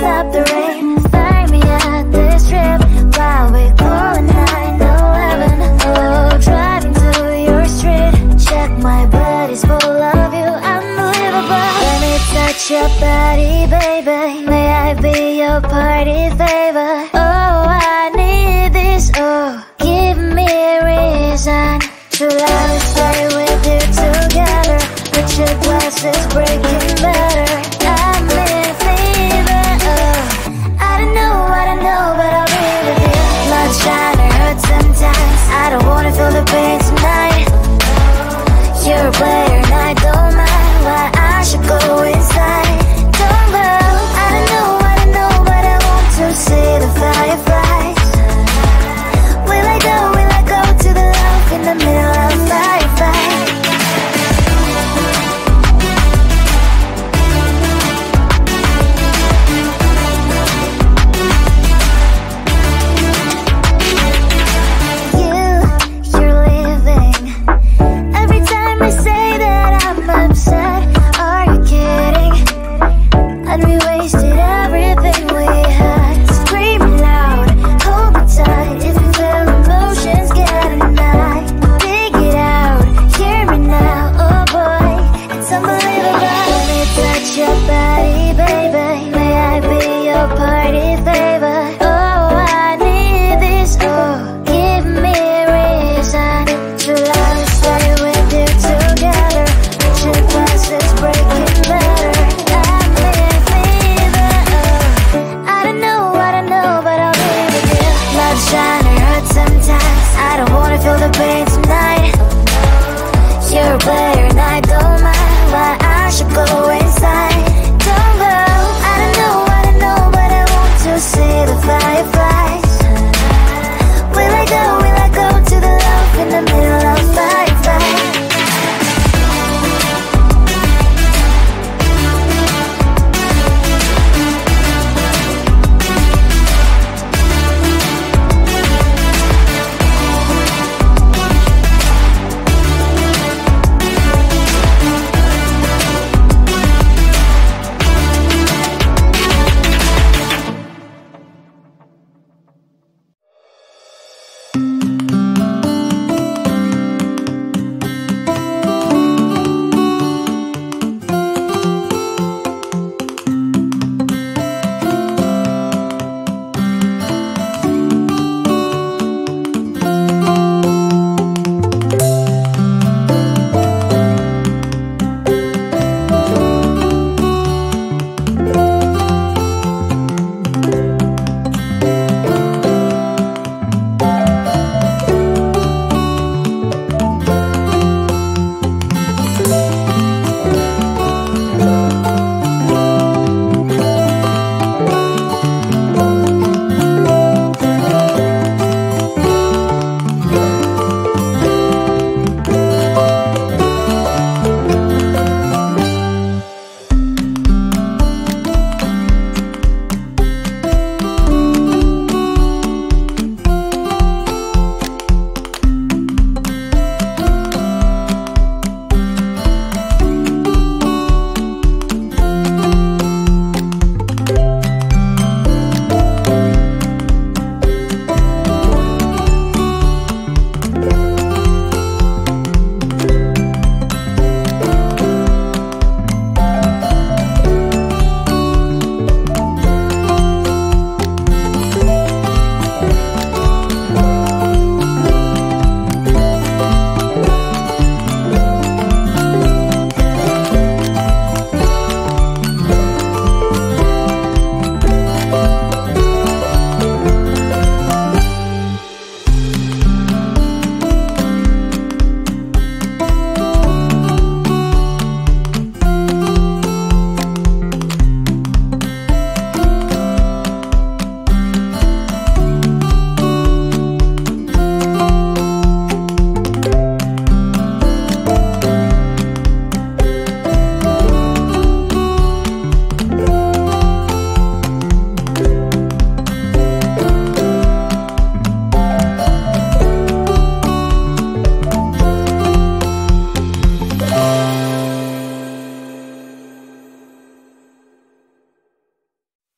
stop the rain. Find me at this trip while we're going 9/11. Oh, driving to your street, check my body's full of you, unbelievable. Let me touch your body, baby. May I be your party favor? Oh, I need this. Oh, give me a reason to let me stay with you together. Put your glasses breaking better. I'm in fever. Oh, I don't know, but I'll be with you. Blood trying to hurt sometimes. I don't wanna feel the pain tonight. You're a player and I don't mind. Why I should go inside. Don't go. I don't know, but I want to see the fire.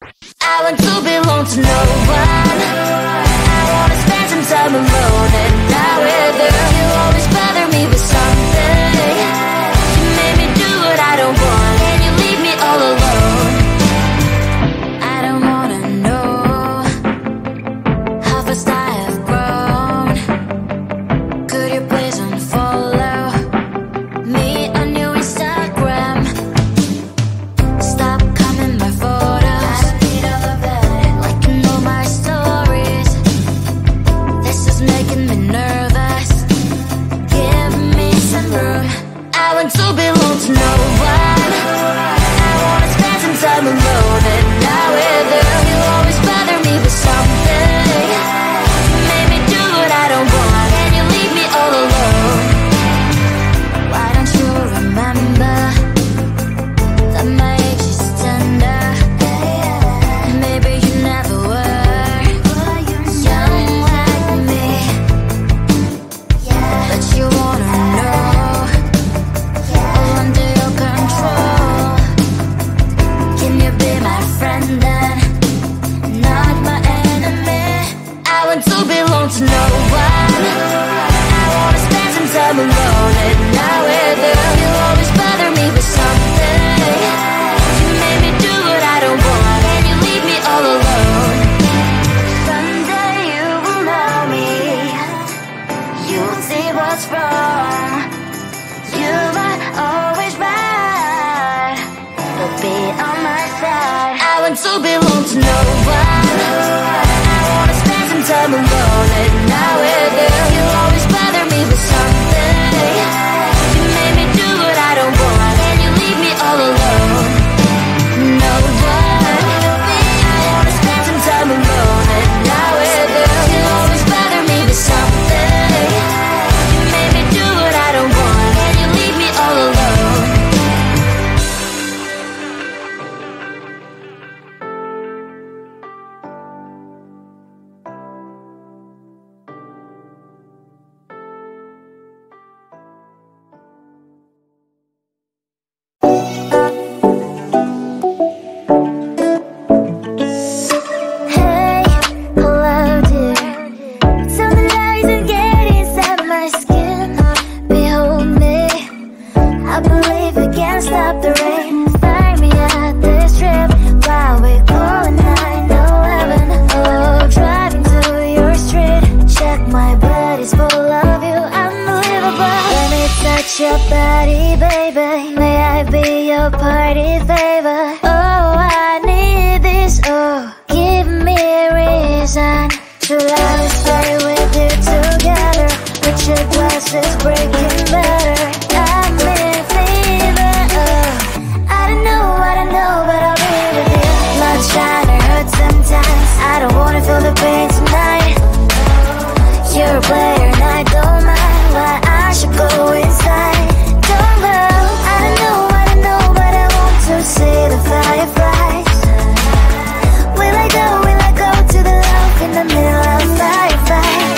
I want to belong to no one. I wanna spend some time alone and not with you. You always bother me with something. You made me do what I don't want, and you leave me all alone. I don't wanna know how fast I have grown. Could you please unfollow me on your Instagram? Stop coming my photos. I don't need all of that. Liking all my stories. This is making me nervous. Give me some room. I want to belong to no one. I wanna spend some time alone and not with you. You always bother me with something. You made me do what I don't want, and you leave me all alone. Why don't you remember that my age is tender? Maybe you never were young like me, but you wanna know all under your control. Can you be my friend then, not my enemy? I want to belong to no one. I wanna spend some time alone and not with you. You always bother me with something. You made me do what I don't want, and you leave me all alone. Someday you will know me. You'll see what's wrong. You are always right, but be on my side. I want to belong to no one. I wanna spend some time alone and not with you. You always bother me with something. You made me do what I don't want, and you leave me all alone. No one. I wanna spend some time alone and not with you. You always bother me with something. You made me do what I don't want, and you leave me all alone. Hey, hello dear. Something rising, getting inside my skin. Behold me. I believe we can't stop the rain. Find me at this trip while we're going 9/11. Oh, driving to your street. Check my body's full of you. Unbelievable. Let me touch your body, baby. May I be your party favor? Oh, I need this. Oh, give me a reason to love and stay with you together. With your glasses breaking better. I'm in fever. Oh, I don't know, but I'll be with you. Not trying to hurt sometimes. I don't wanna feel the pain tonight. You're a player and I don't mind. Why I should go inside. Don't go. I don't know, but I want to see the fireflies. Will I go to the love in the middle of firefight?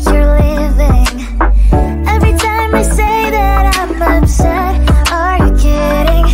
You're leaving. Every time I say that I'm upset, are you kidding?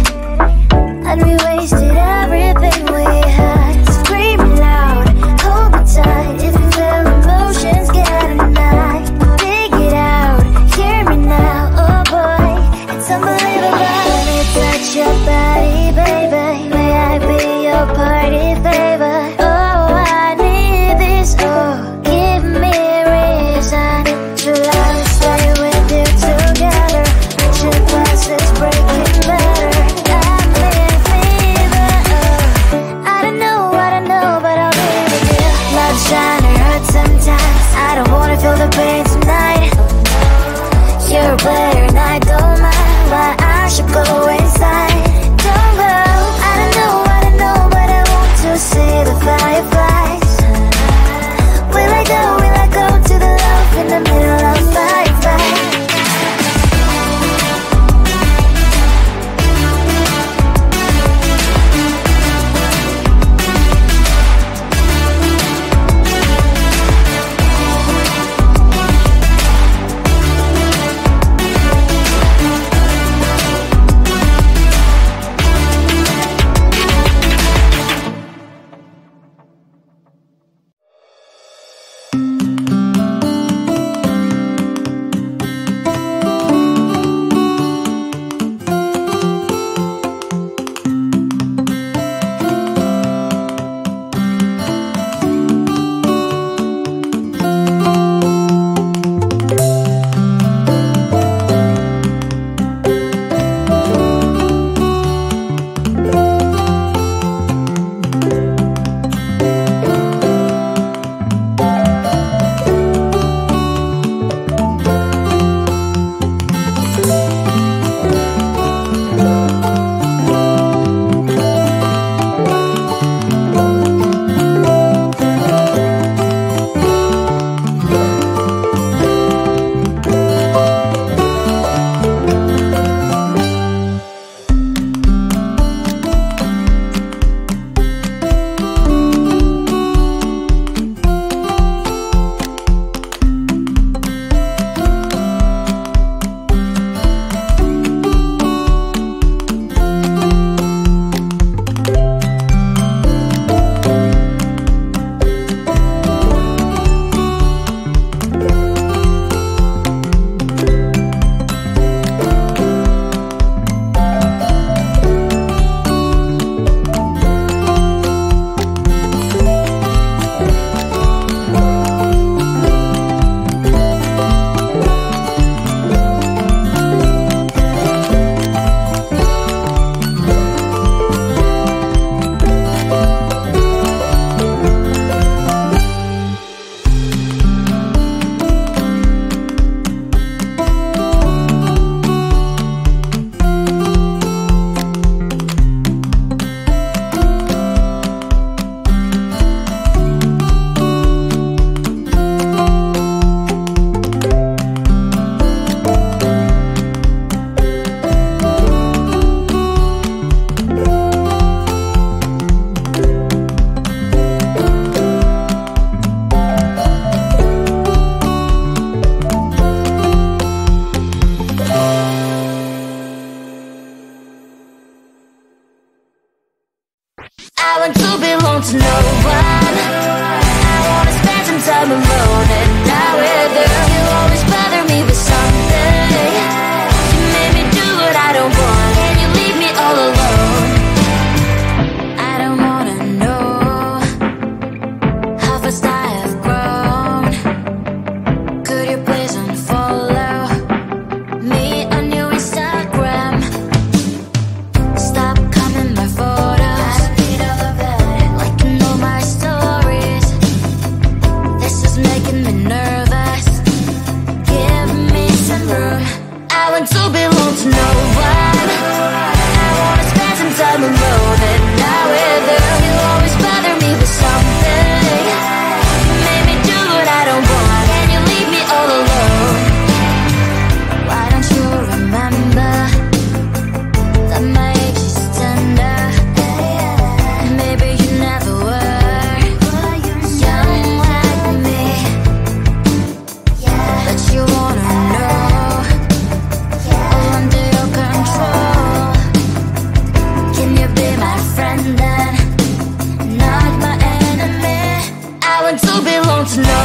And we wasted everything we had. Screaming loud, hold me tight. If you feel emotions getting high, dig it out, hear me now. Oh boy, it's unbelievable. Let me touch your body, baby. May I be your party favor? Oh, I need this. Oh, give me a reason to love and stay with you together. With your glasses breaking better. I'm in fever. Oh, I don't know, but I'll be with you. Love trying to hurt sometimes. I don't wanna feel the pain tonight. You're a player and I don't mind. Why I should go inside. Don't go. I don't know, but I want to see the fireflies. Will I go to the love in the middle of firefight? This is making me nervous. Give me some room. I want to belong to no one. I wanna spend some time alone and not with you. You always bother me with something. You made me do what I don't want, and you leave me all alone. Why don't you remember that my age is tender? Maybe you never were young like me, but you wanna know all under your control. Can you be my friend then, not my enemy? I want to belong to no